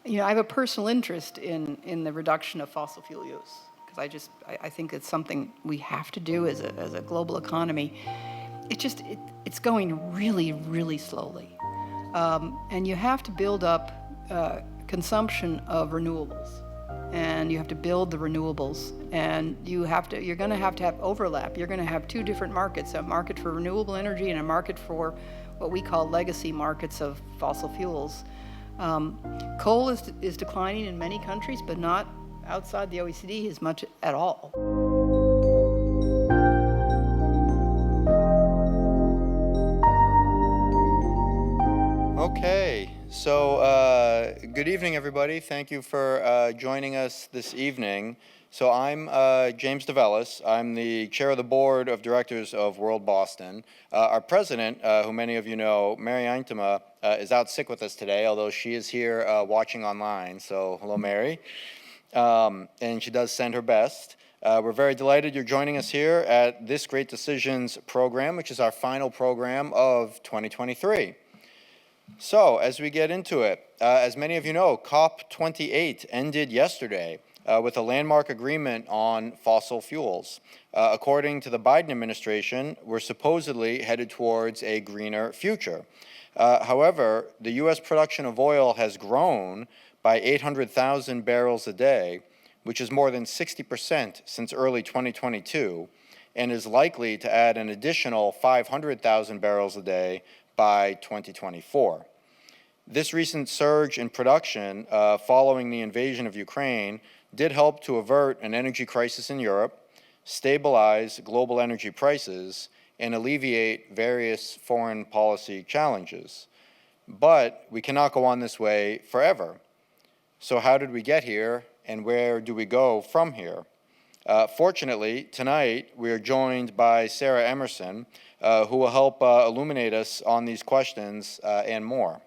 I have a personal interest in the reduction of fossil fuel use, because I think it's something we have to do as a global economy. It's going really, really slowly. And you have to build up consumption of renewables. And you have to build the renewables. And you're going to have overlap. You're going to have two different markets, a market for renewable energy and a market for what we call legacy markets of fossil fuels. Coal is declining in many countries, but not outside the OECD as much at all. Okay, so good evening, everybody. Thank you for joining us this evening. So I'm James DeVellis. I'm the chair of the board of directors of WorldBoston. Our president, who many of you know, Mary Eintema, is out sick with us today, although she is here watching online. So hello, Mary. And she does send her best. We're very delighted you're joining us here at this Great Decisions program, which is our final program of 2023. So, as we get into it, as many of you know, COP28 ended yesterday with a landmark agreement on fossil fuels. According to the Biden administration, we're supposedly headed towards a greener future. However, the U.S. production of oil has grown by 800,000 barrels a day, which is more than 60% since early 2022, and is likely to add an additional 500,000 barrels a day by 2024. This recent surge in production following the invasion of Ukraine did help to avert an energy crisis in Europe, stabilize global energy prices, and alleviate various foreign policy challenges. But we cannot go on this way forever. So how did we get here, and where do we go from here? Fortunately, tonight we are joined by Sarah Emerson, who will help illuminate us on these questions and more.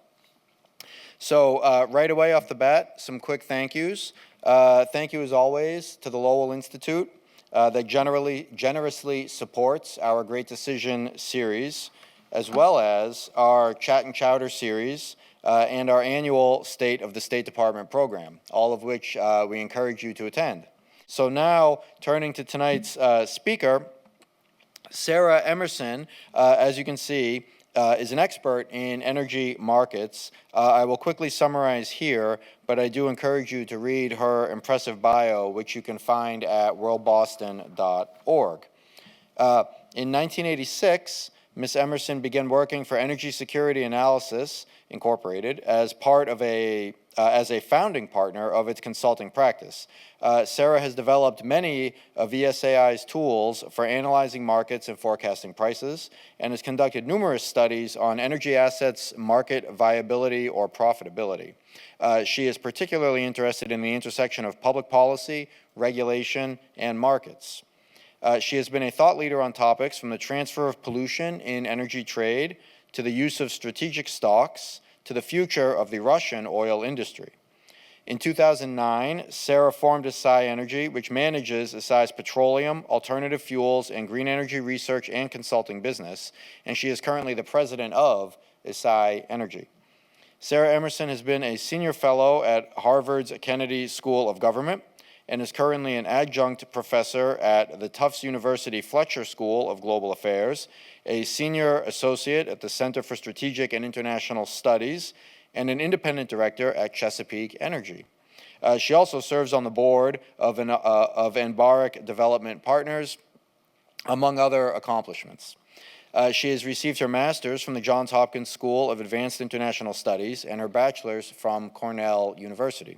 So right away off the bat, some quick thank yous. Thank you as always to the Lowell Institute that generously supports our Great Decision series, as well as our Chat and Chowder series and our annual State of the State Department program, all of which we encourage you to attend. So now, turning to tonight's speaker, Sarah Emerson, as you can see, is an expert in energy markets. I will quickly summarize here, but I do encourage you to read her impressive bio, which you can find at worldboston.org. In 1986, Ms. Emerson began working for Energy Security Analysis, Incorporated, as a founding partner of its consulting practice. Sarah has developed many of ESAI's tools for analyzing markets and forecasting prices, and has conducted numerous studies on energy assets' market viability or profitability. She is particularly interested in the intersection of public policy, regulation, and markets. She has been a thought leader on topics from the transfer of pollution in energy trade to the use of strategic stocks to the future of the Russian oil industry. In 2009, Sarah formed ESAI Energy, which manages ESAI's petroleum, alternative fuels, and green energy research and consulting business, and she is currently the president of ESAI Energy. Sarah Emerson has been a senior fellow at Harvard's Kennedy School of Government and is currently an adjunct professor at the Tufts University Fletcher School of Global Affairs, a senior associate at the Center for Strategic and International Studies, and an independent director at Chesapeake Energy. She also serves on the board of Enbaric Development Partners, among other accomplishments. She has received her master's from the Johns Hopkins School of Advanced International Studies and her bachelor's from Cornell University.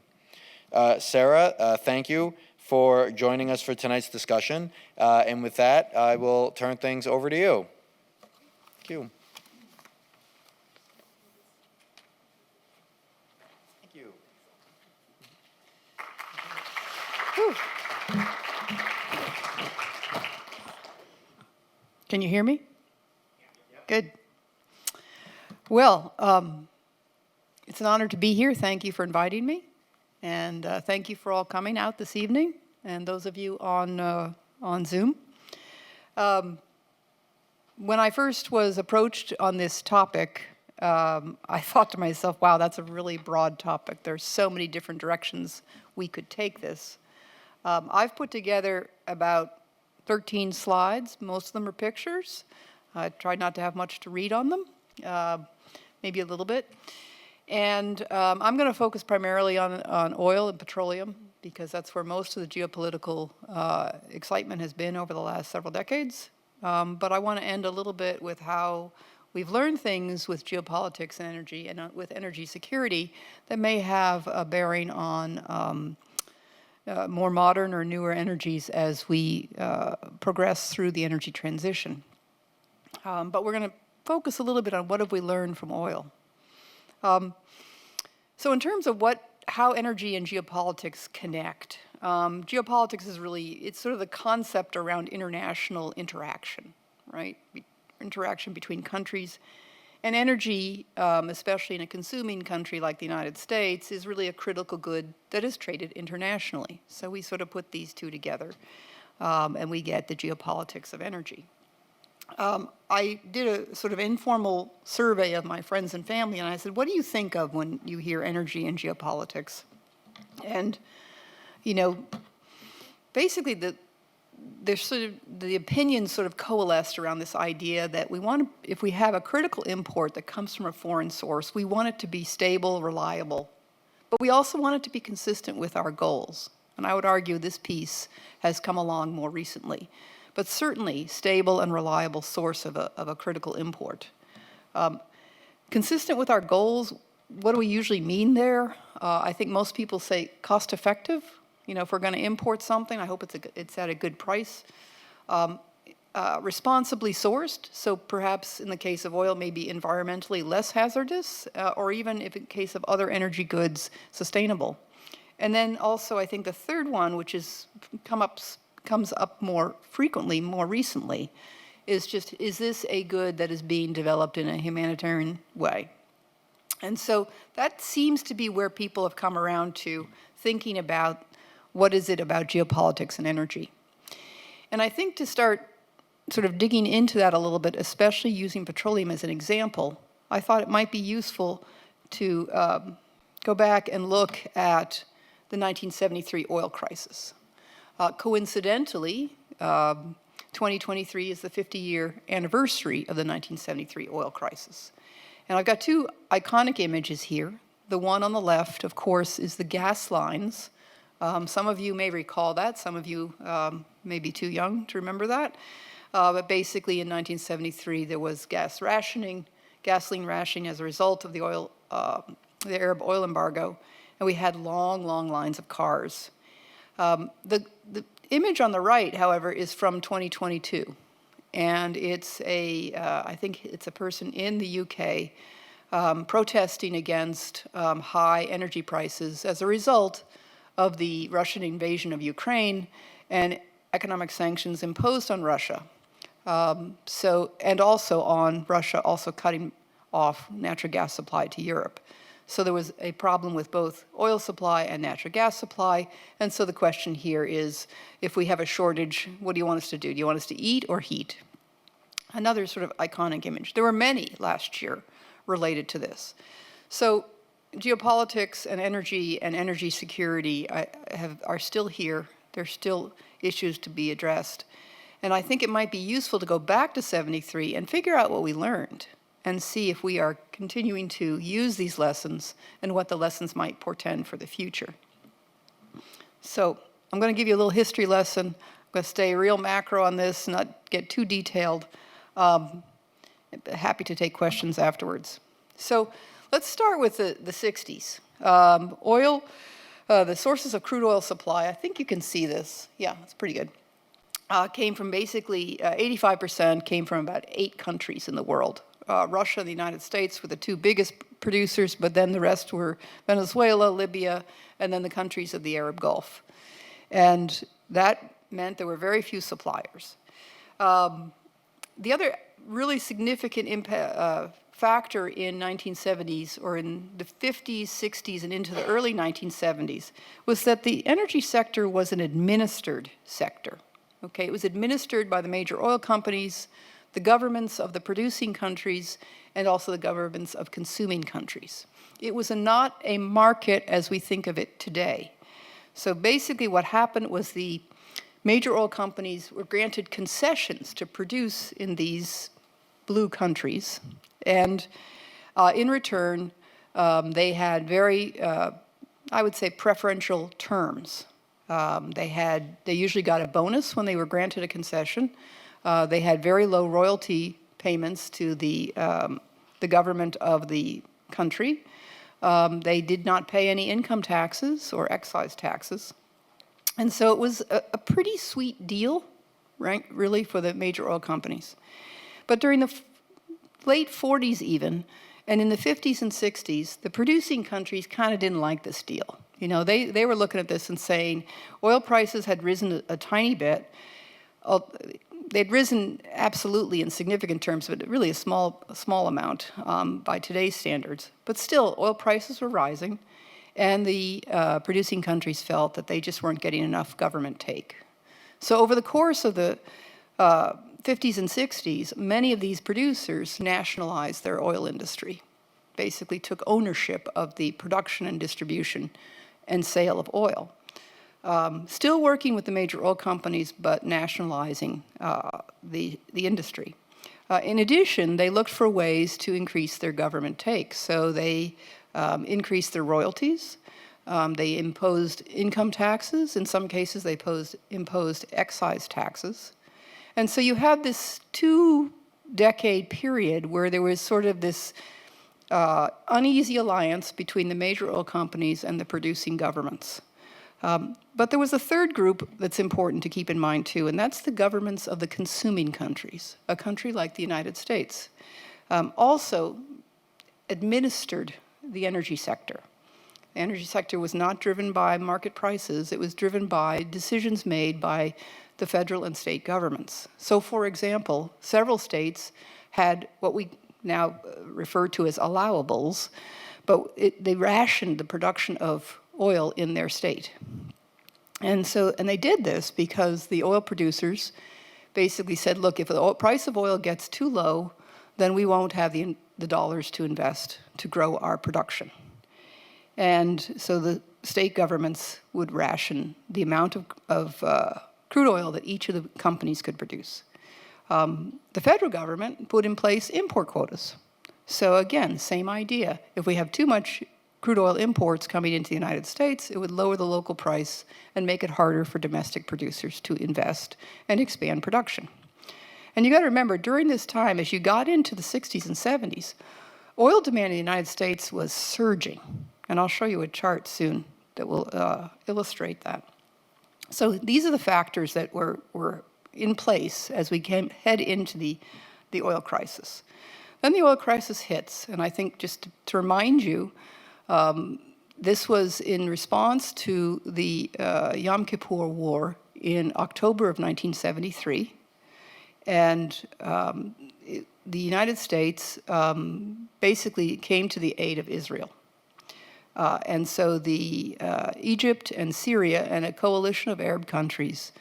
Sarah, thank you for joining us for tonight's discussion. And with that, I will turn things over to you. Thank you. Thank you. Whew. Can you hear me? Good. Well, it's an honor to be here. Thank you for inviting me. And thank you for all coming out this evening, and those of you on Zoom. When I first was approached on this topic, I thought to myself, wow, that's a really broad topic. There's so many different directions we could take this. I've put together about 13 slides. Most of them are pictures. I tried not to have much to read on them, maybe a little bit. And I'm going to focus primarily on oil and petroleum, because that's where most of the geopolitical excitement has been over the last several decades. But I want to end a little bit with how we've learned things with geopolitics and energy, and with energy security, that may have a bearing on more modern or newer energies as we progress through the energy transition. But we're going to focus a little bit on what have we learned from oil. So in terms of how energy and geopolitics connect, geopolitics is it's sort of the concept around international interaction, right? Interaction between countries. And energy, especially in a consuming country like the United States, is really a critical good that is traded internationally. So we sort of put these two together, and we get the geopolitics of energy. I did a sort of informal survey of my friends and family, and I said, what do you think of when you hear energy and geopolitics? And, basically the opinions sort of coalesced around this idea that if we have a critical import that comes from a foreign source, we want it to be stable, reliable, but we also want it to be consistent with our goals. And I would argue this piece has come along more recently, but certainly stable and reliable source of a critical import. Consistent with our goals, what do we usually mean there? I think most people say cost effective. If we're going to import something, I hope it's at a good price. Responsibly sourced, so perhaps in the case of oil, maybe environmentally less hazardous, or even if in case of other energy goods, sustainable. And then also, I think the third one, which comes up more frequently, more recently, is this a good that is being developed in a humanitarian way? And so that seems to be where people have come around to thinking about what is it about geopolitics and energy. And I think to start sort of digging into that a little bit, especially using petroleum as an example, I thought it might be useful to go back and look at the 1973 oil crisis. Coincidentally, 2023 is the 50-year anniversary of the 1973 oil crisis. And I've got two iconic images here. The one on the left, of course, is the gas lines. Some of you may recall that. Some of you may be too young to remember that. But basically in 1973, there was gasoline rationing as a result of the Arab oil embargo. And we had long, long lines of cars. The image on the right, however, is from 2022. And it's I think it's a person in the UK protesting against high energy prices as a result of the Russian invasion of Ukraine and economic sanctions imposed on Russia. And also on Russia also cutting off natural gas supply to Europe. So there was a problem with both oil supply and natural gas supply. And so the question here is, if we have a shortage, what do you want us to do? Do you want us to eat or heat? Another sort of iconic image. There were many last year related to this. So geopolitics and energy security are still here. There's still issues to be addressed. And I think it might be useful to go back to 73 and figure out what we learned and see if we are continuing to use these lessons and what the lessons might portend for the future. So I'm going to give you a little history lesson. I'm going to stay real macro on this, not get too detailed. Happy to take questions afterwards. So let's start with the 60s. Oil, the sources of crude oil supply, I think you can see this. Yeah, it's pretty good. Came from basically 85% came from about 8 countries in the world. Russia and the United States were the 2 biggest producers, but then the rest were Venezuela, Libya, and then the countries of the Arab Gulf. And that meant there were very few suppliers. The other really significant factor in 1970s, or in the 50s, 60s, and into the early 1970s, was that the energy sector was an administered sector. Okay, it was administered by the major oil companies. the governments of the producing countries and also the governments of consuming countries. It was not a market as we think of it today. So basically what happened was the major oil companies were granted concessions to produce in these blue countries. And in return, they had very, I would say, preferential terms. They usually got a bonus when they were granted a concession. They had very low royalty payments to the government of the country. They did not pay any income taxes or excise taxes. And so it was a pretty sweet deal, right, really, for the major oil companies. But during the late 40s even, and in the 50s and 60s, the producing countries kind of didn't like this deal. You know, they were looking at this and saying oil prices had risen a tiny bit. They'd risen absolutely in significant terms, but really a small amount by today's standards. But still, oil prices were rising, and the producing countries felt that they just weren't getting enough government take. So over the course of the 50s and 60s, many of these producers nationalized their oil industry, basically took ownership of the production and distribution and sale of oil. Still working with the major oil companies, but nationalizing the industry. In addition, they looked for ways to increase their government take. So they increased their royalties. They imposed income taxes. In some cases, they imposed excise taxes. And so you have this 2-decade period where there was sort of this uneasy alliance between the major oil companies and the producing governments. But there was a third group that's important to keep in mind too, and that's the governments of the consuming countries. A country like the United States also administered the energy sector. The energy sector was not driven by market prices, it was driven by decisions made by the federal and state governments. So for example, several states had what we now refer to as allowables, but they rationed the production of oil in their state. And they did this because the oil producers basically said, look, if the price of oil gets too low, then we won't have the dollars to invest to grow our production. And so the state governments would ration the amount of crude oil that each of the companies could produce. The federal government put in place import quotas. So again, same idea. If we have too much crude oil imports coming into the United States, it would lower the local price and make it harder for domestic producers to invest and expand production. And you got to remember, during this time, as you got into the 60s and 70s, oil demand in the United States was surging. And I'll show you a chart soon that will illustrate that. So these are the factors that were in place as we head into the oil crisis. Then the oil crisis hits, and I think just to remind you, this was in response to the Yom Kippur War in October of 1973. And the United States basically came to the aid of Israel. And so the Egypt and Syria and a coalition of Arab countries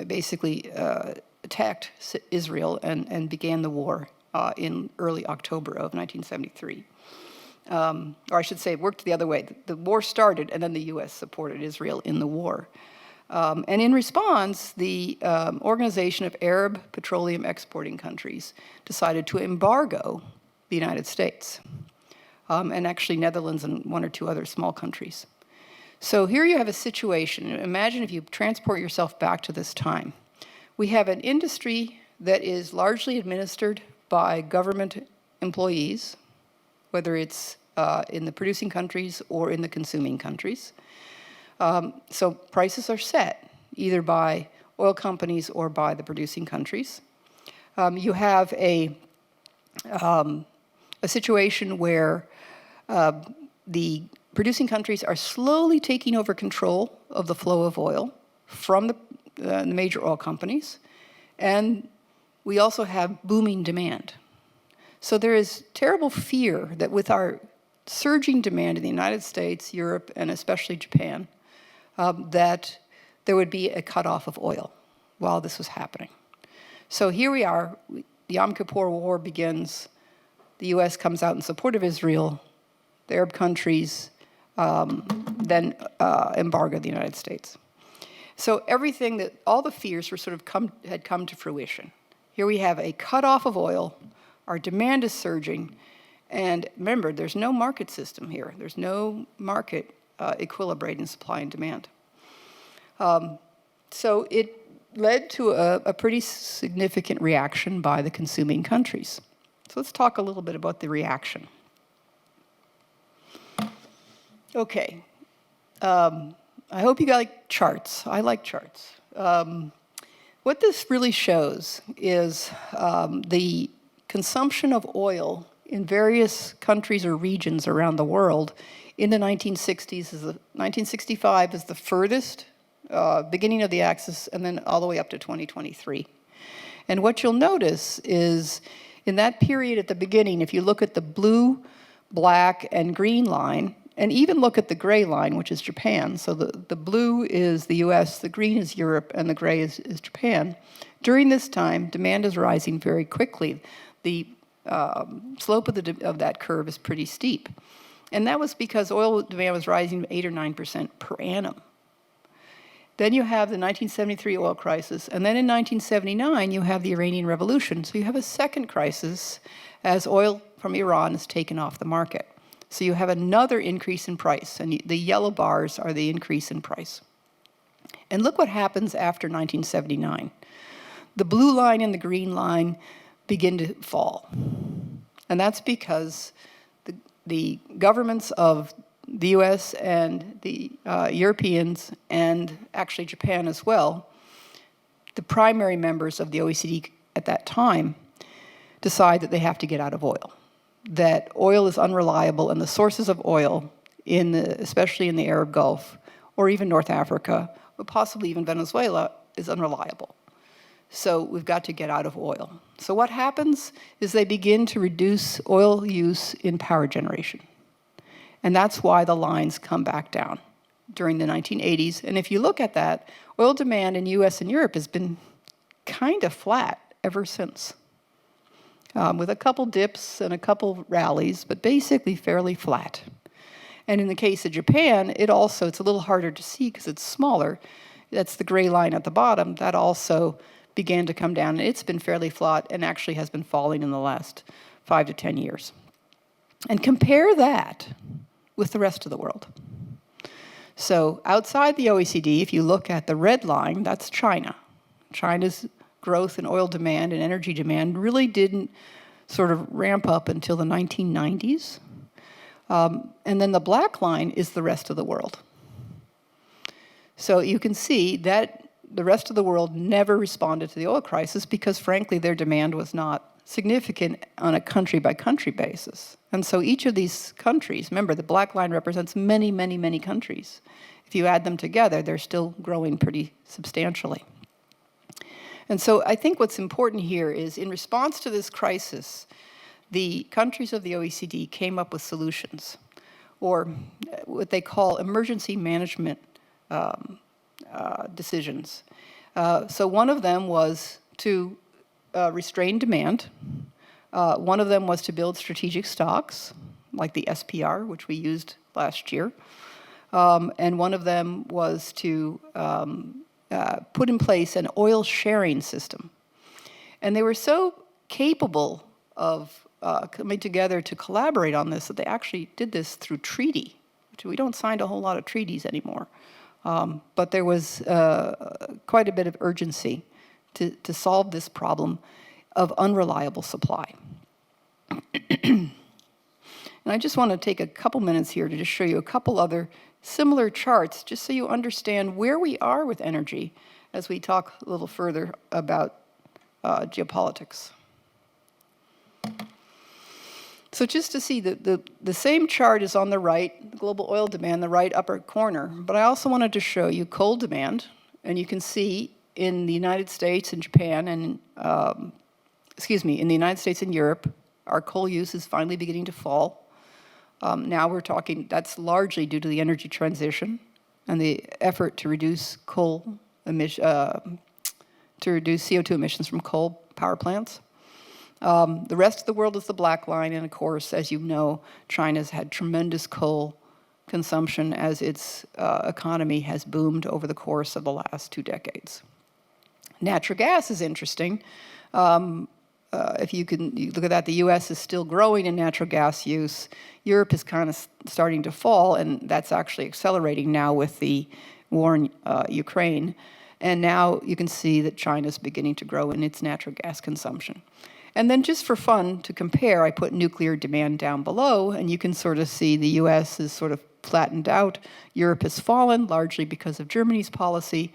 basically attacked Israel and began the war in early October of 1973. Or I should say, it worked the other way. The war started, and then the U.S. supported Israel in the war. And in response, the Organization of Arab Petroleum Exporting Countries decided to embargo the United States, and actually Netherlands and one or two other small countries. So here you have a situation. Imagine if you transport yourself back to this time. We have an industry that is largely administered by government employees, whether it's in the producing countries or in the consuming countries. So prices are set either by oil companies or by the producing countries. You have a situation where the producing countries are slowly taking over control of the flow of oil from the major oil companies, and we also have booming demand. So there is terrible fear that with our surging demand in the United States, Europe, and especially Japan, that there would be a cutoff of oil while this was happening. So here we are, the Yom Kippur War begins, the US comes out in support of Israel, the Arab countries then embargo the United States. So everything that, all the fears were had come to fruition. Here we have a cutoff of oil, our demand is surging, and remember, there's no market system here. There's no market equilibrating supply and demand. So it led to a pretty significant reaction by the consuming countries. So let's talk a little bit about the reaction. Okay. I hope you like charts. I like charts. What this really shows is the consumption of oil in various countries or regions around the world in the 1960s. 1965 is the furthest beginning of the axis, and then all the way up to 2023. And what you'll notice is in that period at the beginning, if you look at the blue, black, and green line, and even look at the gray line, which is Japan. So the blue is the US, the green is Europe, and the gray is Japan. During this time, demand is rising very quickly. The slope of that curve is pretty steep. And that was because oil demand was rising 8 or 9% per annum. Then you have the 1973 oil crisis, and then in 1979 you have the Iranian Revolution. So you have a second crisis as oil from Iran is taken off the market. So you have another increase in price, and the yellow bars are the increase in price. And look what happens after 1979. The blue line and the green line begin to fall. And that's because the governments of the US and the Europeans, and actually Japan as well, the primary members of the OECD at that time, decide that they have to get out of oil. That oil is unreliable, and the sources of oil, especially in the Arab Gulf, or even North Africa, or possibly even Venezuela, is unreliable. So we've got to get out of oil. So what happens is they begin to reduce oil use in power generation. And that's why the lines come back down during the 1980s. And if you look at that, oil demand in US and Europe has been kind of flat ever since. With a couple dips and a couple rallies, but basically fairly flat. And in the case of Japan, it's a little harder to see because it's smaller. That's the gray line at the bottom. That also began to come down. And it's been fairly flat and actually has been falling in the last 5 to 10 years. And compare that with the rest of the world. So outside the OECD, if you look at the red line, that's China. China's growth in oil demand and energy demand really didn't sort of ramp up until the 1990s. And then the black line is the rest of the world. So you can see that the rest of the world never responded to the oil crisis because, frankly, their demand was not significant on a country-by-country basis. And so each of these countries, remember, the black line represents many, many, many countries. If you add them together, they're still growing pretty substantially. And so I think what's important here is in response to this crisis, the countries of the OECD came up with solutions, or what they call emergency management decisions. So one of them was to restrain demand. One of them was to build strategic stocks, like the SPR, which we used last year. And one of them was to put in place an oil sharing system. And they were so capable of coming together to collaborate on this that they actually did this through treaty. We don't sign a whole lot of treaties anymore. But there was quite a bit of urgency to solve this problem of unreliable supply. And I just want to take a couple minutes here to just show you a couple other similar charts, just so you understand where we are with energy as we talk a little further about geopolitics. So just to see, the same chart is on the right, the global oil demand, the right upper corner. But I also wanted to show you coal demand. And you can see in the United States and Japan and, in the United States and Europe, our coal use is finally beginning to fall. Now we're talking, that's largely due to the energy transition and the effort to reduce coal to reduce CO2 emissions from coal power plants. The rest of the world is the black line, and of course, as you know, China's had tremendous coal consumption as its economy has boomed over the course of the last 2 decades. Natural gas is interesting. If you look at that, the U.S. is still growing in natural gas use. Europe is kind of starting to fall, and that's actually accelerating now with the war in Ukraine. And now you can see that China's beginning to grow in its natural gas consumption. And then just for fun to compare, I put nuclear demand down below, and you can sort of see the U.S. is sort of flattened out. Europe has fallen, largely because of Germany's policy.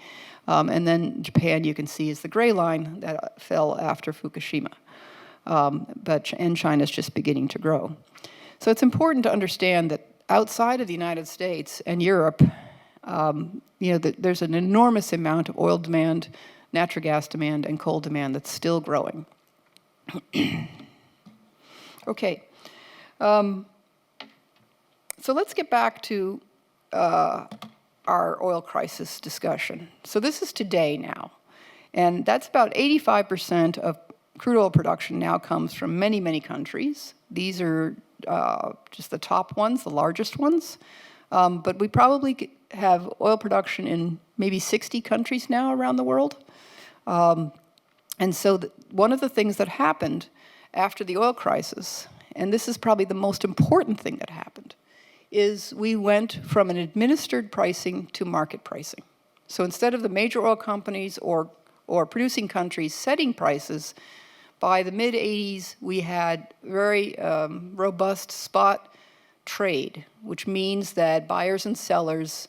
And then Japan, you can see, is the gray line that fell after Fukushima. And China's just beginning to grow. So it's important to understand that outside of the United States and Europe, there's an enormous amount of oil demand, natural gas demand, and coal demand that's still growing. Okay. So let's get back to our oil crisis discussion. So this is today now, and that's about 85% of crude oil production now comes from many, many countries. These are just the top ones, the largest ones, but we probably have oil production in maybe 60 countries now around the world. And so one of the things that happened after the oil crisis, and this is probably the most important thing that happened, is we went from an administered pricing to market pricing. So instead of the major oil companies or producing countries setting prices, by the mid-'80s, we had very robust spot trade, which means that buyers and sellers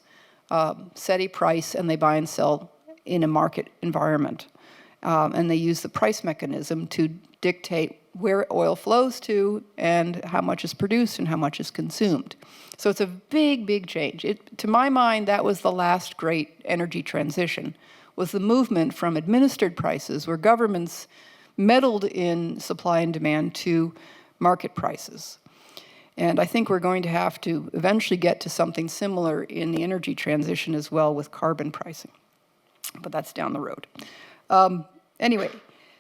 set a price and they buy and sell in a market environment. And they use the price mechanism to dictate where oil flows to and how much is produced and how much is consumed. So it's a big, big change. To my mind, that was the last great energy transition, was the movement from administered prices, where governments meddled in supply and demand, to market prices. And I think we're going to have to eventually get to something similar in the energy transition as well, with carbon pricing. But that's down the road. Anyway,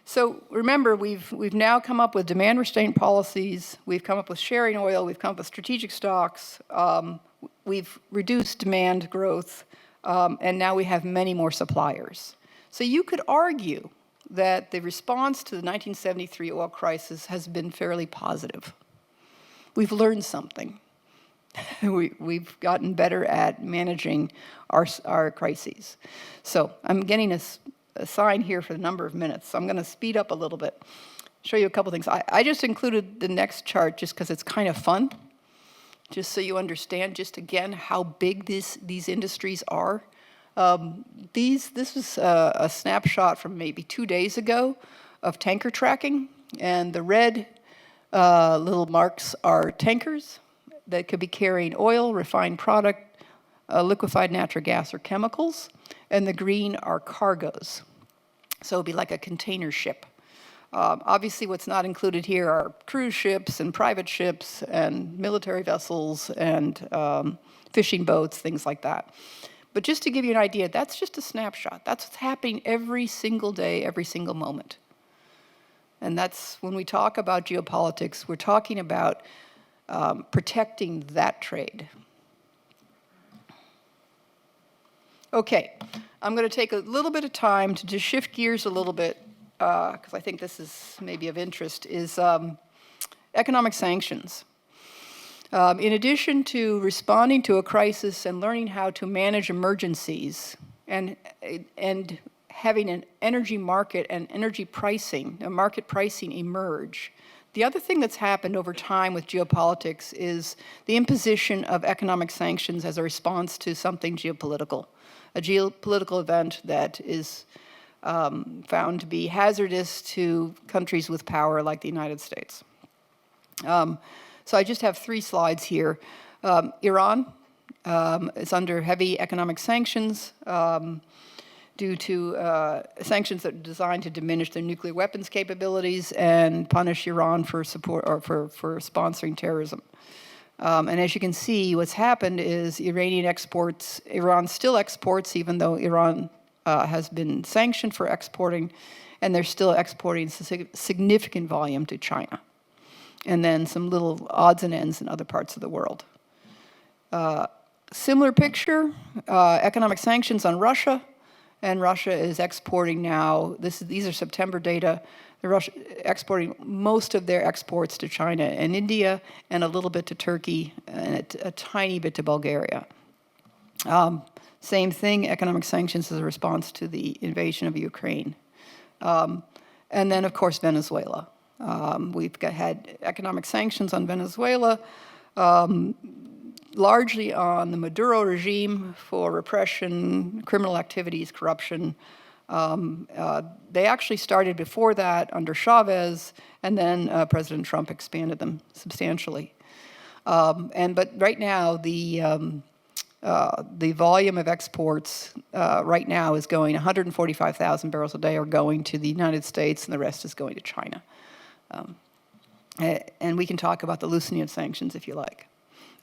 so remember, we've now come up with demand restraint policies, we've come up with sharing oil, we've come up with strategic stocks, we've reduced demand growth, and now we have many more suppliers. So you could argue that the response to the 1973 oil crisis has been fairly positive. We've learned something. We've gotten better at managing our crises. So I'm getting a sign here for the number of minutes, so I'm going to speed up a little bit, show you a couple things. I just included the next chart just because it's kind of fun, just so you understand just again how big these industries are. This is a snapshot from maybe 2 days ago of tanker tracking, and the red little marks are tankers that could be carrying oil, refined product, liquefied natural gas, or chemicals, and the green are cargoes. So it'd be like a container ship. Obviously, what's not included here are cruise ships and private ships and military vessels and fishing boats, things like that. But just to give you an idea, that's just a snapshot. That's what's happening every single day, every single moment. And that's when we talk about geopolitics, we're talking about protecting that trade. Okay, I'm going to take a little bit of time to just shift gears a little bit, because I think this is maybe of interest, is economic sanctions. In addition to responding to a crisis and learning how to manage emergencies and having an energy market and energy pricing, a market pricing emerge, the other thing that's happened over time with geopolitics is the imposition of economic sanctions as a response to something geopolitical, a geopolitical event that is found to be hazardous to countries with power like the United States. So I just have 3 slides here. Iran is under heavy economic sanctions due to sanctions that are designed to diminish their nuclear weapons capabilities and punish Iran for support or for sponsoring terrorism. And as you can see, what's happened is Iran still exports, even though Iran has been sanctioned for exporting, and they're still exporting significant volume to China, and then some little odds and ends in other parts of the world. Similar picture, economic sanctions on Russia, and Russia is exporting now, these are September data, they're exporting most of their exports to China and India, and a little bit to Turkey, and a tiny bit to Bulgaria. Same thing, economic sanctions as a response to the invasion of Ukraine. And then, of course, Venezuela. We've had economic sanctions on Venezuela, largely on the Maduro regime for repression, criminal activities, corruption. They actually started before that under Chavez, and then President Trump expanded them substantially. But right now, the volume of exports right now is going 145,000 barrels a day are going to the United States, and the rest is going to China. And we can talk about the loosening of sanctions if you like.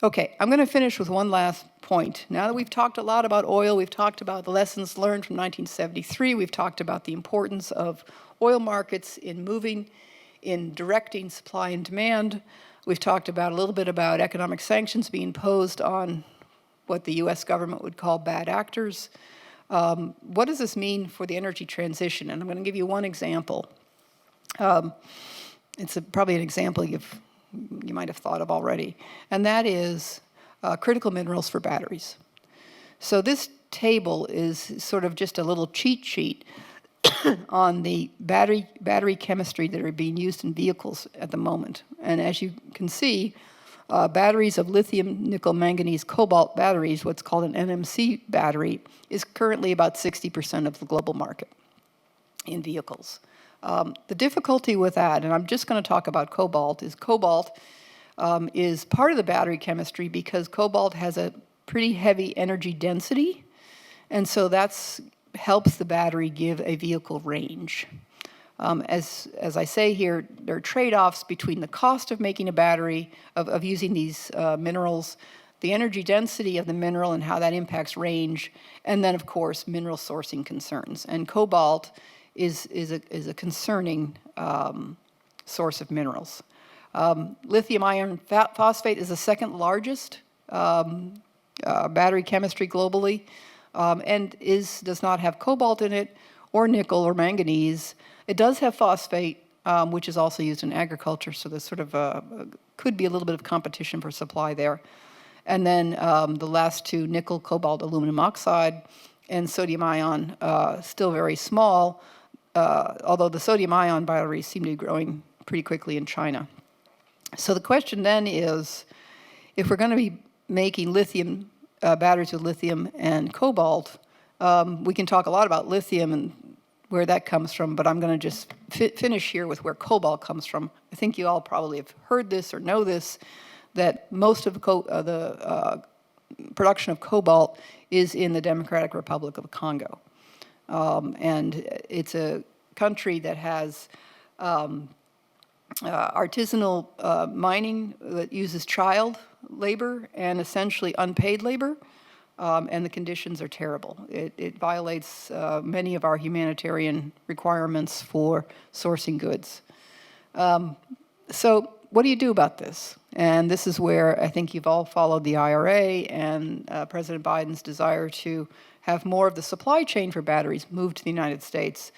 Okay, I'm going to finish with one last point. Now that we've talked a lot about oil, we've talked about the lessons learned from 1973, we've talked about the importance of oil markets in directing supply and demand. We've talked about a little bit about economic sanctions being imposed on what the US government would call bad actors. What does this mean for the energy transition? And I'm going to give you one example. It's probably an example you might have thought of already, and that is critical minerals for batteries. So this table is sort of just a little cheat sheet on the battery chemistry that are being used in vehicles at the moment. And as you can see, batteries of lithium, nickel, manganese, cobalt batteries, what's called an NMC battery, is currently about 60% of the global market in vehicles. The difficulty with that, and I'm just going to talk about cobalt, is part of the battery chemistry because cobalt has a pretty heavy energy density, and so that helps the battery give a vehicle range. As I say here, there are trade-offs between the cost of making a battery, of using these minerals, the energy density of the mineral and how that impacts range, and then, of course, mineral sourcing concerns. And cobalt is a concerning source of minerals. Lithium iron phosphate is the second largest battery chemistry globally, and does not have cobalt in it, or nickel, or manganese. It does have phosphate, which is also used in agriculture, so there's sort of could be a little bit of competition for supply there. And then the last two, nickel, cobalt, aluminum oxide, and sodium ion, still very small, although the sodium ion batteries seem to be growing pretty quickly in China. So the question then is, if we're going to be making lithium batteries with lithium and cobalt, we can talk a lot about lithium and where that comes from, but I'm going to just finish here with where cobalt comes from. I think you all probably have heard this or know this, that most of the production of cobalt is in the Democratic Republic of Congo. And it's a country that has artisanal mining that uses child labor and essentially unpaid labor, and the conditions are terrible. It violates many of our humanitarian requirements for sourcing goods. So what do you do about this? And this is where I think you've all followed the IRA and President Biden's desire to have more of the supply chain for batteries moved to the United States.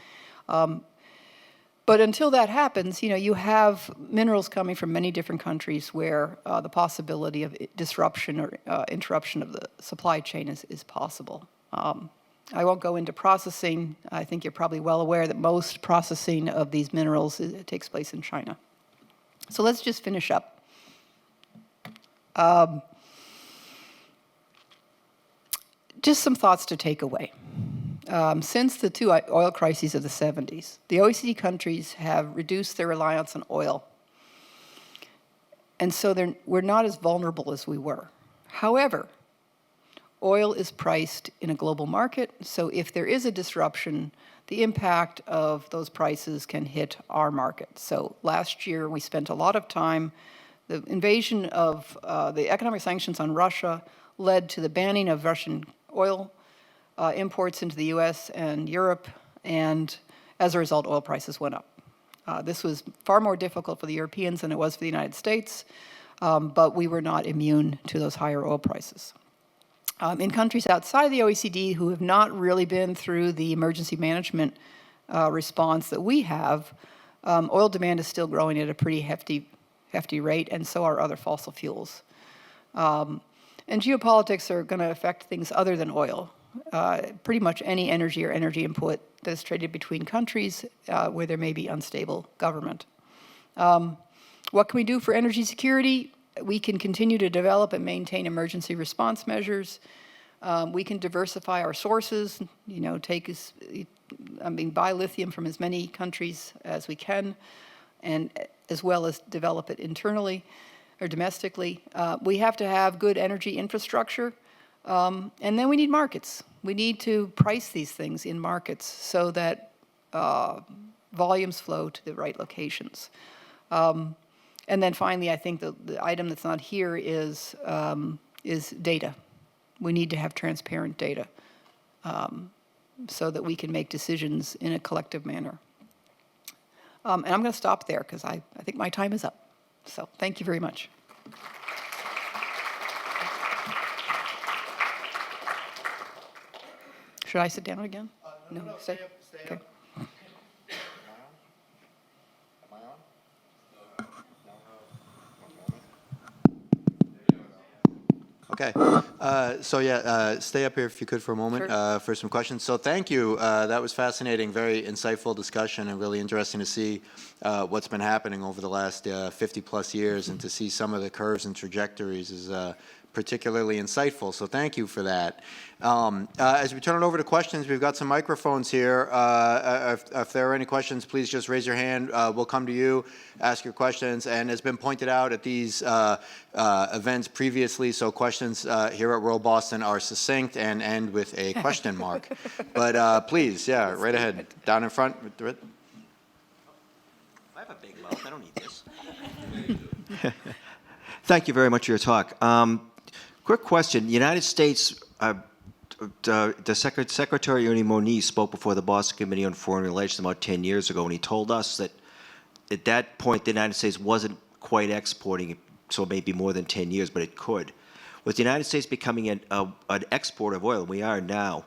But until that happens, you have minerals coming from many different countries where the possibility of disruption or interruption of the supply chain is possible. I won't go into processing. I think you're probably well aware that most processing of these minerals takes place in China. So let's just finish up. Just some thoughts to take away. Since the two oil crises of the 70s, the OECD countries have reduced their reliance on oil. And so we're not as vulnerable as we were. However, oil is priced in a global market, so if there is a disruption, the impact of those prices can hit our market. So last year, we spent a lot of time. The invasion of the economic sanctions on Russia led to the banning of Russian oil imports into the US and Europe, and as a result, oil prices went up. This was far more difficult for the Europeans than it was for the United States, but we were not immune to those higher oil prices. In countries outside the OECD who have not really been through the emergency management response that we have, oil demand is still growing at a pretty hefty rate, and so are other fossil fuels. And geopolitics are going to affect things other than oil. Pretty much any energy or energy input that's traded between countries where there may be unstable government. What can we do for energy security? We can continue to develop and maintain emergency response measures. We can diversify our sources, buy lithium from as many countries as we can, and as well as develop it internally or domestically. We have to have good energy infrastructure, and then we need markets. We need to price these things in markets so that volumes flow to the right locations. And then finally, I think the item that's not here is data. We need to have transparent data so that we can make decisions in a collective manner. And I'm going to stop there because I think my time is up. So thank you very much. Should I sit down again? No, stay up. Okay. Am I on? Okay. Stay up here if you could for a moment. Sure. For some questions. So thank you. That was fascinating, very insightful discussion, and really interesting to see what's been happening over the last 50 plus years, and to see some of the curves and trajectories is particularly insightful. So thank you for that. As we turn it over to questions, we've got some microphones here. If there are any questions, please just raise your hand. We'll come to you, ask your questions. And as been pointed out at these events previously, so questions here at WorldBoston are succinct and end with a question mark. But please, right ahead. Down in front. I have a big mouth. I don't need this. Thank you very much for your talk. Quick question. The United States, the Secretary Ernie Moniz spoke before the Boston Committee on Foreign Relations about 10 years ago, and he told us that at that point the United States wasn't quite exporting, so maybe more than 10 years, but it could. With the United States becoming an exporter of oil, we are now,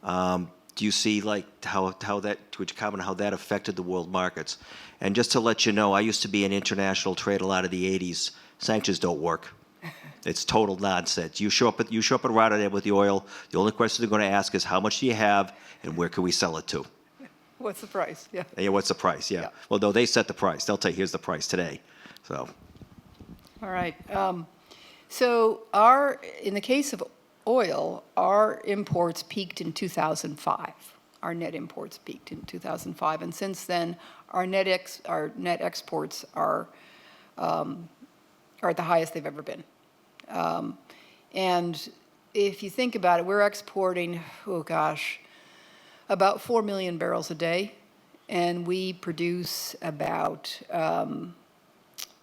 do you see how that, would you comment on how that affected the world markets? And just to let you know, I used to be an international trader a lot of the 80s. Sanctions don't work. It's total nonsense. You show up at Rotterdam with the oil. The only question they're going to ask is how much do you have and where can we sell it to? What's the price? Yeah. Yeah, what's the price? Yeah. Well, no, they set the price. They'll tell you here's the price today. So. All right. In the case of oil, our imports peaked in 2005. Our net imports peaked in 2005, and since then, our net exports are at the highest they've ever been. And if you think about it, we're exporting, about 4 million barrels a day, and we produce about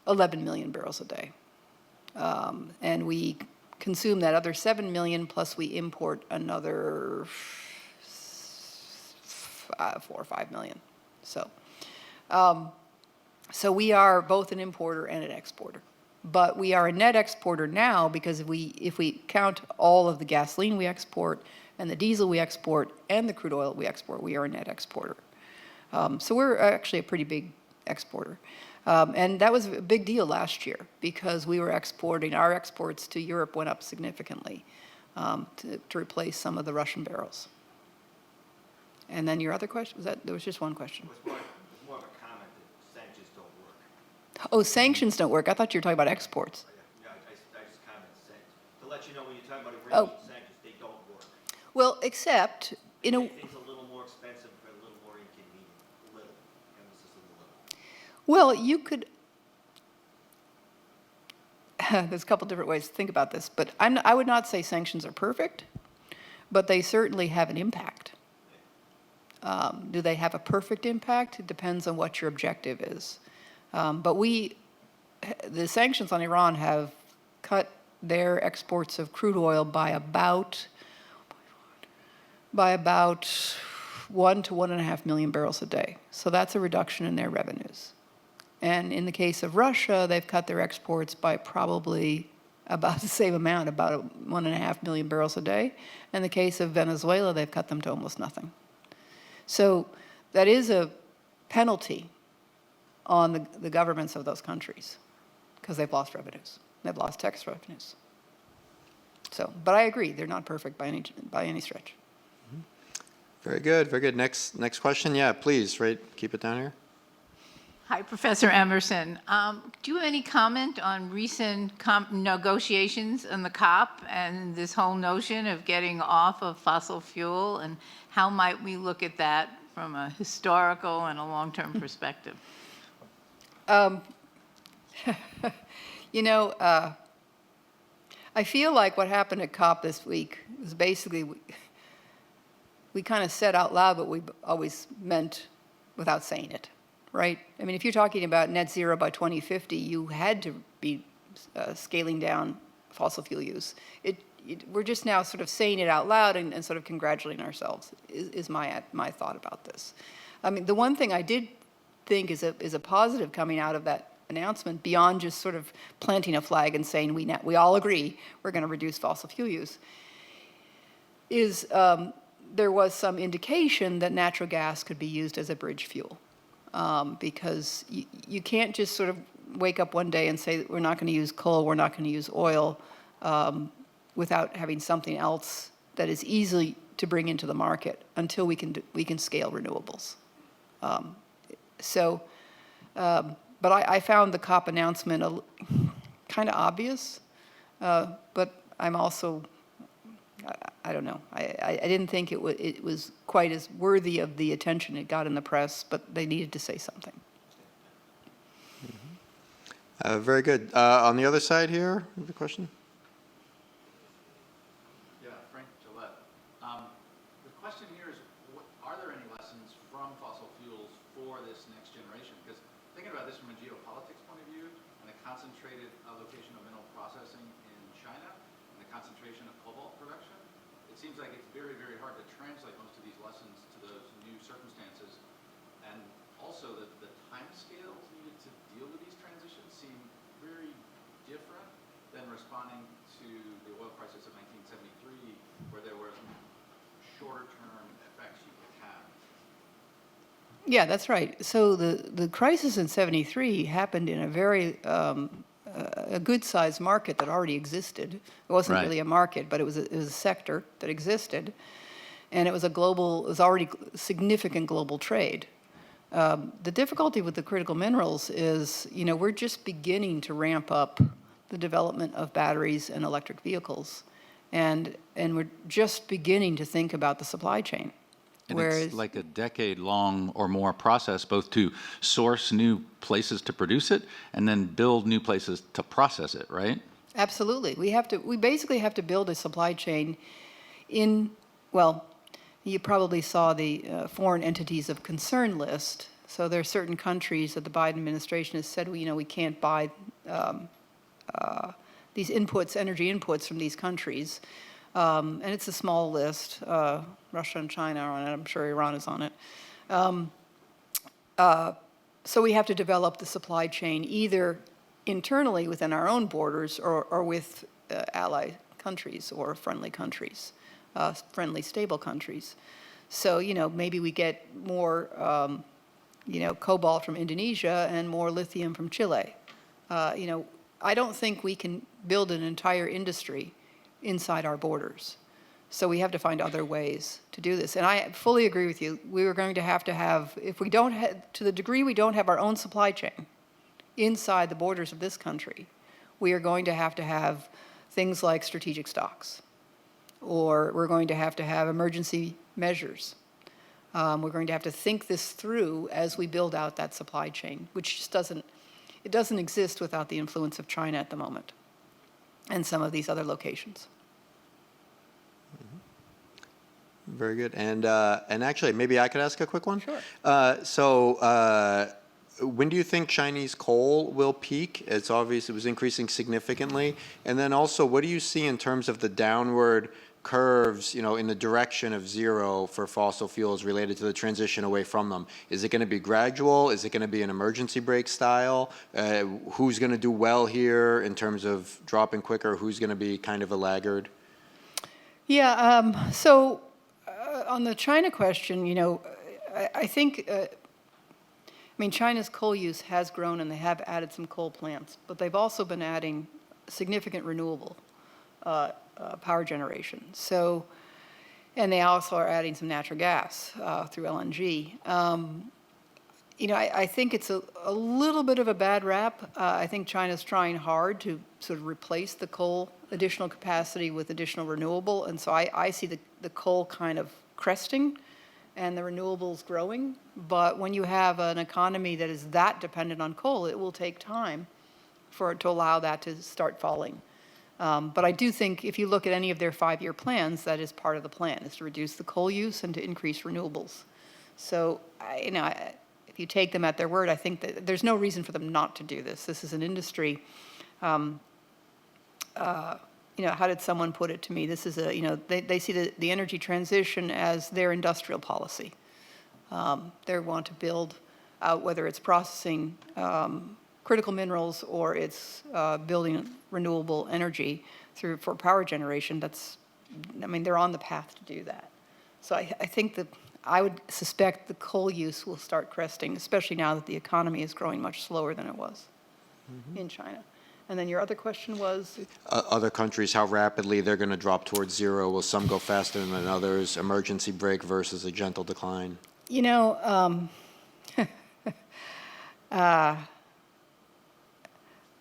11 million barrels a day. And we consume that other 7 million, plus we import another 4 or 5 million. So we are both an importer and an exporter. But we are a net exporter now because if we count all of the gasoline we export and the diesel we export and the crude oil we export, we are a net exporter. So we're actually a pretty big exporter. And that was a big deal last year because we were exporting, our exports to Europe went up significantly to replace some of the Russian barrels. And then your other question, there was just one question. It was more of a comment that sanctions don't work. Oh, sanctions don't work. I thought you were talking about exports. Yeah, I just commented to let you know when you're talking about sanctions, they don't work. Well, except Things a little more expensive but a little more inconvenient. Emphasis on the little. Well, you could. There's a couple different ways to think about this, but I would not say sanctions are perfect, but they certainly have an impact. Do they have a perfect impact? It depends on what your objective is. But the sanctions on Iran have cut their exports of crude oil by about by about 1 to 1.5 million barrels a day. So that's a reduction in their revenues. And in the case of Russia, they've cut their exports by probably about the same amount, about 1.5 million barrels a day. In the case of Venezuela, they've cut them to almost nothing. So that is a penalty on the governments of those countries because they've lost revenues. They've lost tax revenues. So, but I agree, they're not perfect by any stretch. Very good, very good. Next question. Yeah, please, right, keep it down here. Hi, Professor Emerson. Do you have any comment on recent negotiations in the COP and this whole notion of getting off of fossil fuel, and how might we look at that from a historical and a long-term perspective? You know, I feel like what happened at COP this week was basically we kind of said out loud what we always meant without saying it, right? I mean, if you're talking about net zero by 2050, you had to be scaling down fossil fuel use. We're just now sort of saying it out loud and sort of congratulating ourselves is my thought about this. I mean, the one thing I did think is a positive coming out of that announcement, beyond just sort of planting a flag and saying we all agree we're going to reduce fossil fuel use, is there was some indication that natural gas could be used as a bridge fuel, because you can't just sort of wake up one day and say we're not going to use coal, we're not going to use oil, without having something else that is easy to bring into the market until we can scale renewables. But I found the COP announcement kind of obvious, but I'm also, I don't know. I didn't think it was quite as worthy of the attention it got in the press, but they needed to say something. Very good. On the other side here, the question. Yeah, Frank Gillette. The question here is, are there any lessons from fossil fuels for this next generation? Because thinking about this from a geopolitics point of view, and a concentrated location of mineral processing in China, and the concentration of cobalt production, it seems like it's very, very hard to translate most of these lessons to those new circumstances. And also the time scales needed to deal with these transitions seem very different than responding to the oil crisis of 1973, where there were shorter term effects you could have. Yeah, that's right. So the crisis in '73 happened in a very a good-sized market that already existed. It wasn't really a market, but it was a sector that existed, and it was it was already significant global trade. The difficulty with the critical minerals is, we're just beginning to ramp up the development of batteries and electric vehicles, and we're just beginning to think about the supply chain. And it's like a decade-long or more process, both to source new places to produce it and then build new places to process it, right? Absolutely. We basically have to build a supply chain well, you probably saw the foreign entities of concern list. So there are certain countries that the Biden administration has said, we can't buy these inputs, energy inputs from these countries. And it's a small list. Russia and China are on it. I'm sure Iran is on it. So we have to develop the supply chain either internally within our own borders or with ally countries or friendly countries, friendly, stable countries. So, maybe we get more, cobalt from Indonesia and more lithium from Chile. I don't think we can build an entire industry inside our borders. So we have to find other ways to do this. And I fully agree with you. We are going to have, if we don't have, to the degree we don't have our own supply chain inside the borders of this country, we are going to have things like strategic stocks, or we're going to have emergency measures. We're going to have to think this through as we build out that supply chain, which just doesn't exist without the influence of China at the moment and some of these other locations. Very good. And actually, maybe I could ask a quick one? Sure. When do you think Chinese coal will peak? It's obvious it was increasing significantly. And then also, what do you see in terms of the downward curves, in the direction of zero for fossil fuels related to the transition away from them? Is it going to be gradual? Is it going to be an emergency brake style? Who's going to do well here in terms of dropping quicker? Who's going to be kind of a laggard? Yeah, so on the China question, I think, China's coal use has grown and they have added some coal plants, but they've also been adding significant renewable power generation. So, and they also are adding some natural gas through LNG. I think it's a little bit of a bad rap. I think China's trying hard to sort of replace the coal additional capacity with additional renewable, and so I see the coal kind of cresting and the renewables growing. But when you have an economy that is that dependent on coal, it will take time for it to allow that to start falling. But I do think if you look at any of their 5-year plans, that is part of the plan, is to reduce the coal use and to increase renewables. So, if you take them at their word, I think that there's no reason for them not to do this. This is an industry. How did someone put it to me? This is they see the energy transition as their industrial policy. They want to build out, whether it's processing critical minerals or it's building renewable energy for power generation. They're on the path to do that. So I think that I would suspect the coal use will start cresting, especially now that the economy is growing much slower than it was in China. And then your other question was? Other countries, how rapidly they're going to drop towards zero. Will some go faster than others? Emergency brake versus a gentle decline? I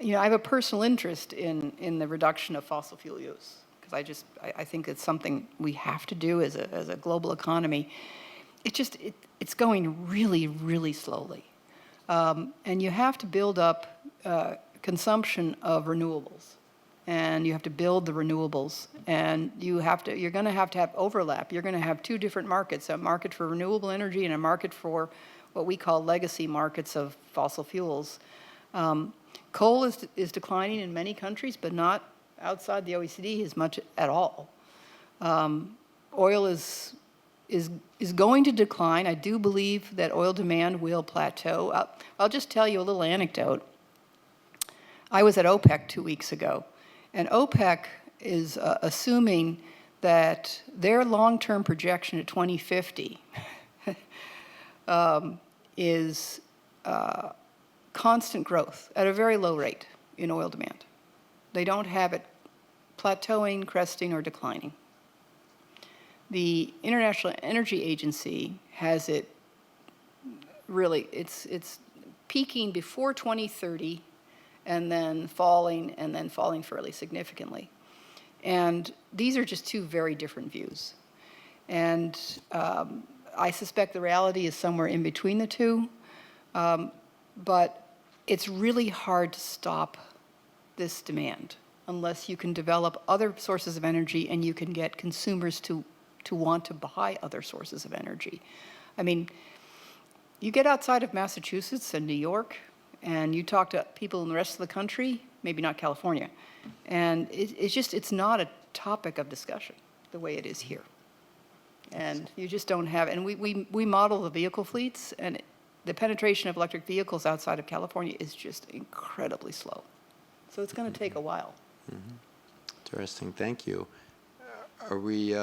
have a personal interest in the reduction of fossil fuel use, because I think it's something we have to do as a global economy. It's going really, really slowly. And you have to build up consumption of renewables, and you have to build the renewables, and you're going to have overlap. You're going to have two different markets, a market for renewable energy and a market for what we call legacy markets of fossil fuels. Coal is declining in many countries, but not outside the OECD as much at all. Oil is going to decline. I do believe that oil demand will plateau. I'll just tell you a little anecdote. I was at OPEC 2 weeks ago, and OPEC is assuming that their long-term projection to 2050 is constant growth at a very low rate in oil demand. They don't have it plateauing, cresting, or declining. The International Energy Agency has it really, it's peaking before 2030 and then falling fairly significantly. And these are just two very different views. And I suspect the reality is somewhere in between the two. But it's really hard to stop this demand unless you can develop other sources of energy and you can get consumers to want to buy other sources of energy. You get outside of Massachusetts and New York, and you talk to people in the rest of the country, maybe not California, and it's not a topic of discussion the way it is here. And you just don't have, and we model the vehicle fleets, and the penetration of electric vehicles outside of California is just incredibly slow. So it's going to take a while. Mm-hmm. Interesting. Thank you. Are we,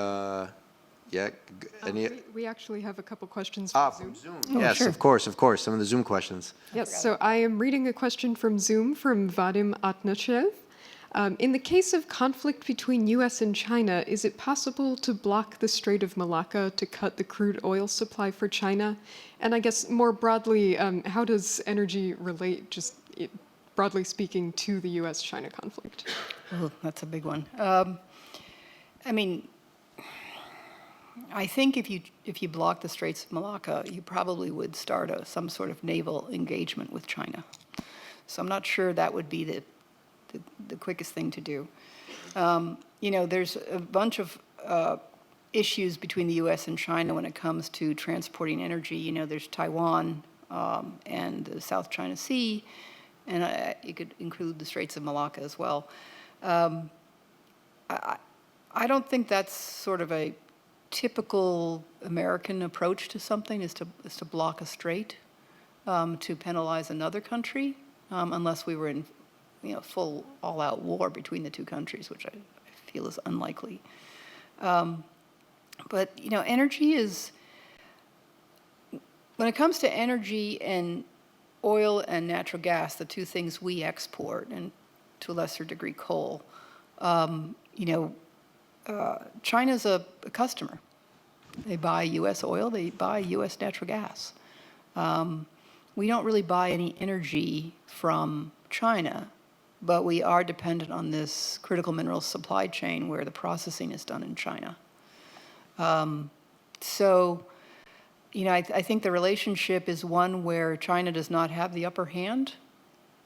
we actually have a couple questions from Zoom. Zoom. Oh, Yes, sure. of course. Some of the Zoom questions. Yes, so I am reading a question from Zoom from Vadim Atnachev. In the case of conflict between U.S. and China, is it possible to block the Strait of Malacca to cut the crude oil supply for China? And I guess more broadly, how does energy relate, broadly speaking, to the U.S.-China conflict? Oh, that's a big one. I think if you block the Straits of Malacca, you probably would start some sort of naval engagement with China. So I'm not sure that would be the quickest thing to do. There's a bunch of issues between the U.S. and China when it comes to transporting energy. There's Taiwan and the South China Sea, and you could include the Straits of Malacca as well. I don't think that's sort of a typical American approach to something, is to block a strait, to penalize another country, unless we were in, full all-out war between the two countries, which I feel is unlikely. But energy is, when it comes to energy and oil and natural gas, the two things we export, and to a lesser degree coal, China's a customer. They buy U.S. oil, they buy U.S. natural gas. We don't really buy any energy from China, but we are dependent on this critical minerals supply chain where the processing is done in China. I think the relationship is one where China does not have the upper hand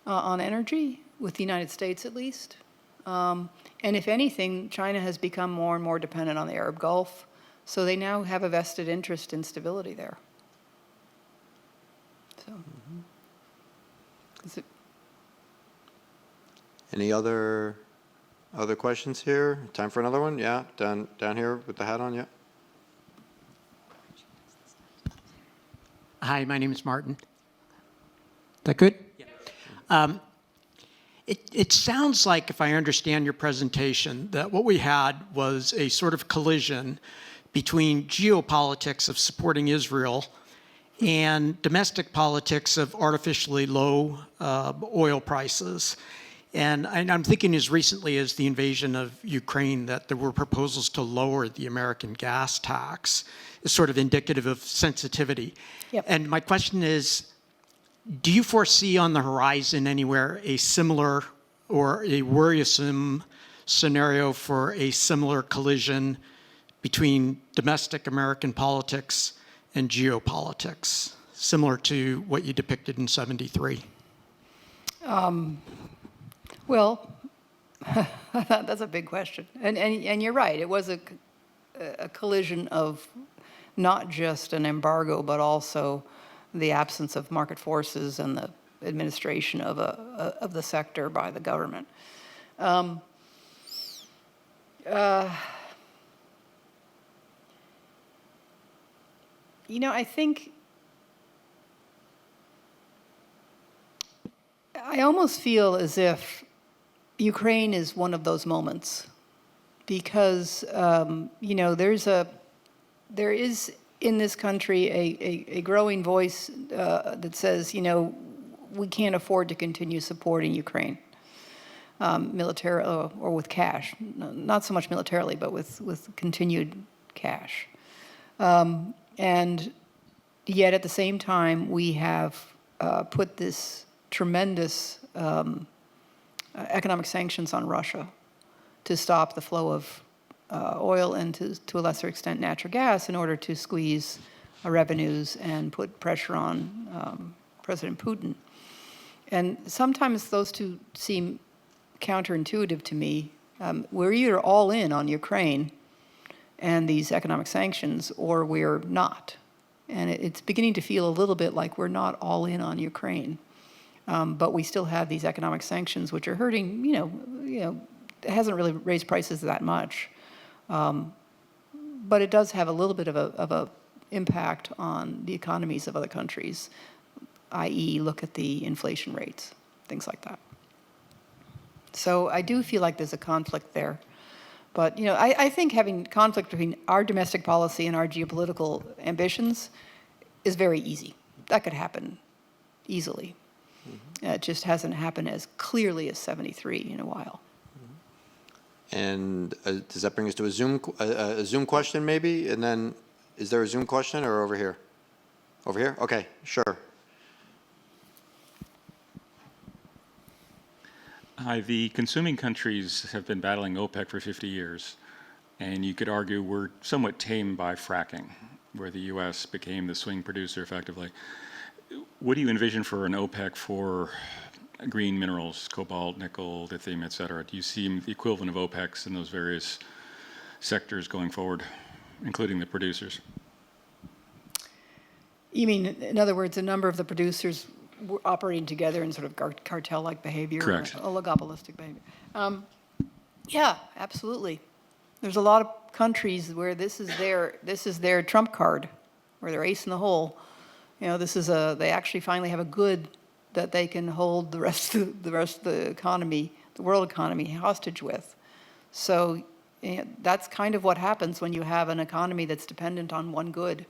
on energy, with the United States at least. And if anything, China has become more and more dependent on the Arab Gulf, so they now have a vested interest in stability there. So, Any other questions here? Time for another one? Yeah, down here with the hat on, yeah. Hi, my name is Martin. Is that good? Yeah. It sounds like, if I understand your presentation, that what we had was a sort of collision between geopolitics of supporting Israel and domestic politics of artificially low oil prices. And I'm thinking as recently as the invasion of Ukraine that there were proposals to lower the American gas tax, is sort of indicative of sensitivity. Yep. And my question is, do you foresee on the horizon anywhere a similar or a worrisome scenario for a similar collision between domestic American politics and geopolitics, similar to what you depicted in '73? well, that's a big question. And you're right, it was a collision of not just an embargo, but also the absence of market forces and the administration of the sector by the government. I think I almost feel as if Ukraine is one of those moments, because there is in this country a growing voice that says, we can't afford to continue supporting Ukraine militarily or with cash, not so much militarily, but with continued cash. And yet at the same time, we have put this tremendous economic sanctions on Russia to stop the flow of oil and to a lesser extent natural gas in order to squeeze revenues and put pressure on President Putin. And sometimes those two seem counterintuitive to me. We're either all in on Ukraine and these economic sanctions, or we're not. And it's beginning to feel a little bit like we're not all in on Ukraine. But we still have these economic sanctions, which are hurting, it hasn't really raised prices that much. But it does have a little bit of a impact on the economies of other countries, i.e. look at the inflation rates, things like that. So I do feel like there's a conflict there. But I think having conflict between our domestic policy and our geopolitical ambitions is very easy. That could happen easily. Mm-hmm. It just hasn't happened as clearly as '73 in a while. And does that bring us to a Zoom question maybe? And then, is there a Zoom question or over here? Over here? Okay, sure. Hi, the consuming countries have been battling OPEC for 50 years, and you could argue we're somewhat tamed by fracking, where the U.S. became the swing producer effectively. What do you envision for an OPEC for green minerals, cobalt, nickel, lithium, et cetera? Do you see the equivalent of OPECs in those various sectors going forward, including the producers? You mean, in other words, a number of the producers operating together in sort of cartel-like behavior? Correct. Oligopolistic behavior. Yeah, absolutely. There's a lot of countries where this is their trump card, where they're ace in the hole. You know, they actually finally have a good that they can hold the rest of the economy, the world economy, hostage with. So that's kind of what happens when you have an economy that's dependent on one good,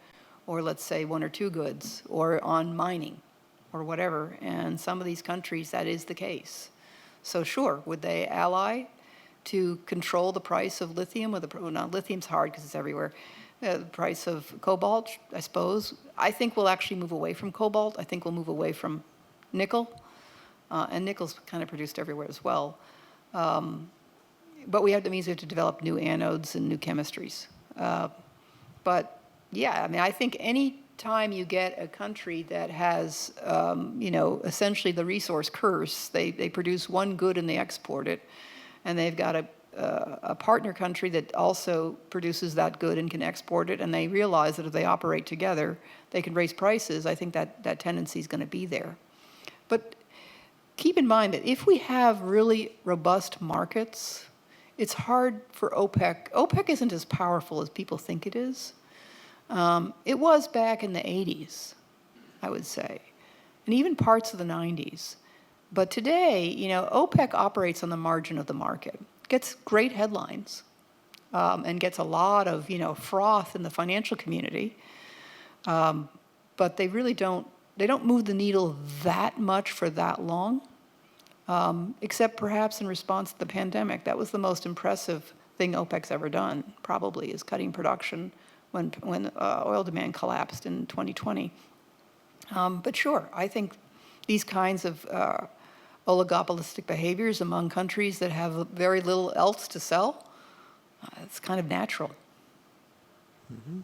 or let's say one or two goods, or on mining, or whatever. And some of these countries, that is the case. So sure, would they ally to control the price of lithium? Lithium's hard because it's everywhere. The price of cobalt, I suppose. I think we'll actually move away from cobalt. I think we'll move away from nickel. And nickel's kind of produced everywhere as well. But that means we have to develop new anodes and new chemistries. But yeah, I mean, I think any time you get a country that has, essentially the resource curse, they produce one good and they export it, and they've got a partner country that also produces that good and can export it, and they realize that if they operate together, they can raise prices. I think that tendency is going to be there. But keep in mind that if we have really robust markets, it's hard for OPEC. OPEC isn't as powerful as people think it is. It was back in the 80s, I would say, and even parts of the 90s. But today, OPEC operates on the margin of the market, gets great headlines, and gets a lot of, froth in the financial community. But they really don't move the needle that much for that long, except perhaps in response to the pandemic. That was the most impressive thing OPEC's ever done, probably, is cutting production when oil demand collapsed in 2020. But sure, I think these kinds of oligopolistic behaviors among countries that have very little else to sell, it's kind of natural. Mm-hmm.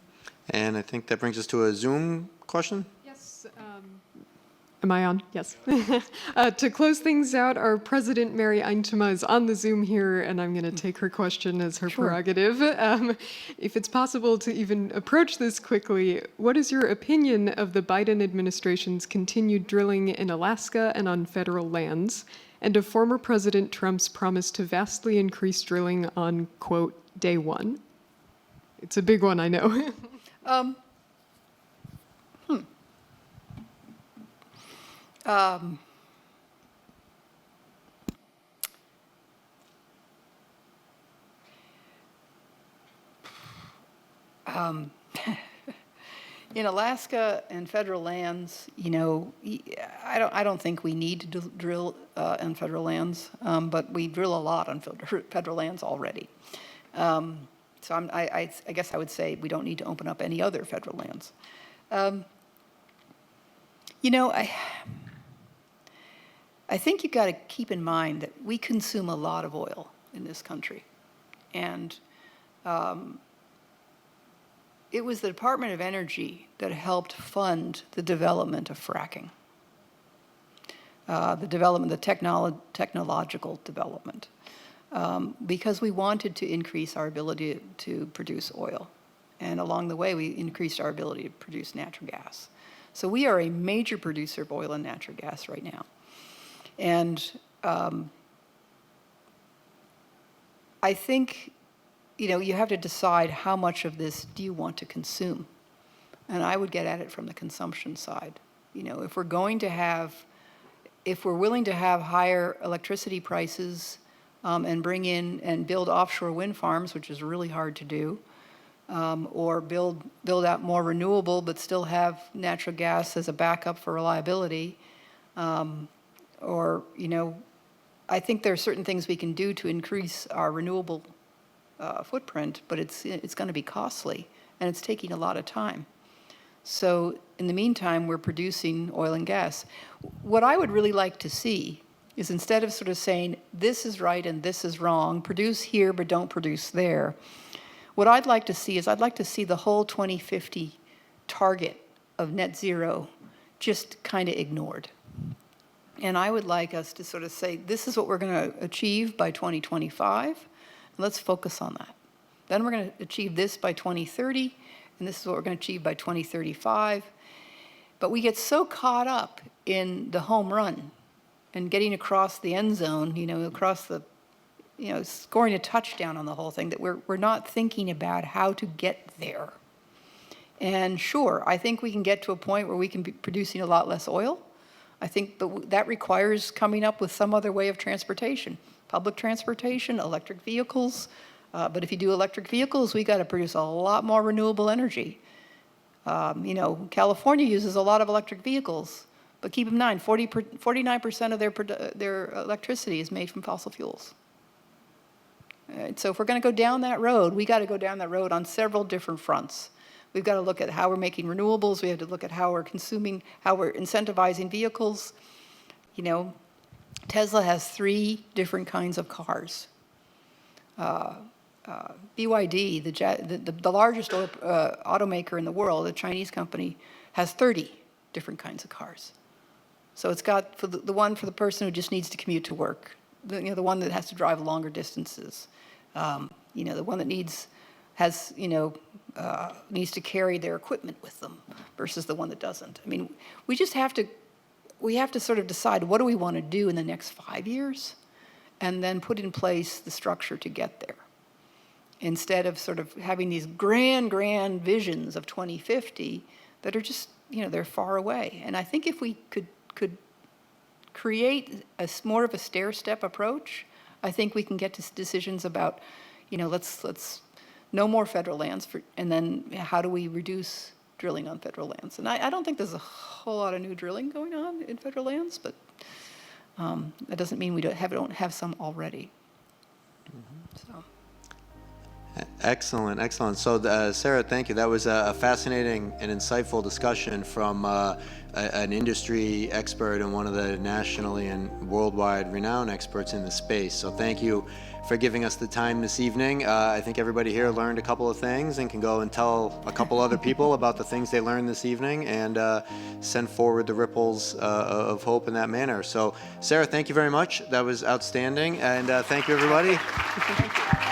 And I think that brings us to a Zoom question. Yes. Am I on? Yes. To close things out, our president, Mary Eintema, is on the Zoom here, and I'm going to take her question as her prerogative. If it's possible to even approach this quickly, what is your opinion of the Biden administration's continued drilling in Alaska and on federal lands, and of former President Trump's promise to vastly increase drilling on, quote, day one? It's a big one, I know. In Alaska and federal lands, I don't think we need to drill on federal lands, but we drill a lot on federal lands already. So I guess I would say we don't need to open up any other federal lands. I think you've got to keep in mind that we consume a lot of oil in this country. And it was the Department of Energy that helped fund the development of fracking, the technological development, because we wanted to increase our ability to produce oil. And along the way, we increased our ability to produce natural gas. So we are a major producer of oil and natural gas right now. And I think, you have to decide how much of this do you want to consume. And I would get at it from the consumption side. If we're willing to have higher electricity prices and bring in and build offshore wind farms, which is really hard to do, or build out more renewable but still have natural gas as a backup for reliability, I think there are certain things we can do to increase our renewable footprint, but it's going to be costly, and it's taking a lot of time. So in the meantime, we're producing oil and gas. What I would really like to see is, instead of sort of saying, this is right and this is wrong, produce here but don't produce there, what I'd like to see is, I'd like to see the whole 2050 target of net zero just kind of ignored. And I would like us to sort of say, this is what we're going to achieve by 2025, and let's focus on that. Then we're going to achieve this by 2030, and this is what we're going to achieve by 2035. But we get so caught up in the home run and getting across the end zone, across the scoring a touchdown on the whole thing, that we're not thinking about how to get there. And sure, I think we can get to a point where we can be producing a lot less oil. I think that requires coming up with some other way of transportation, public transportation, electric vehicles. But if you do electric vehicles, we got to produce a lot more renewable energy. California uses a lot of electric vehicles, but keep in mind, 49% of their electricity is made from fossil fuels. And so if we're going to go down that road, we got to go down that road on several different fronts. We've got to look at how we're making renewables. We have to look at how we're consuming, how we're incentivizing vehicles. Tesla has 3 different kinds of cars. BYD, the largest automaker in the world, a Chinese company, has 30 different kinds of cars. So it's got the one for the person who just needs to commute to work, the one that has to drive longer distances, the one that needs to carry their equipment with them versus the one that doesn't. I mean, we have to sort of decide, what do we want to do in the next 5 years, and then put in place the structure to get there. Instead of sort of having these grand visions of 2050 that are just, they're far away. And I think if we could create more of a stair-step approach, I think we can get to decisions about, let's no more federal lands, and then how do we reduce drilling on federal lands? And I don't think there's a whole lot of new drilling going on in federal lands, but that doesn't mean we don't have some already. So. Excellent, excellent. So, Sarah, thank you. That was a fascinating and insightful discussion from an industry expert and one of the nationally and worldwide renowned experts in the space. So thank you for giving us the time this evening. I think everybody here learned a couple of things and can go and tell a couple other people about the things they learned this evening and send forward the ripples of hope in that manner. So, Sarah, thank you very much. That was outstanding. And thank you, everybody. Thank you.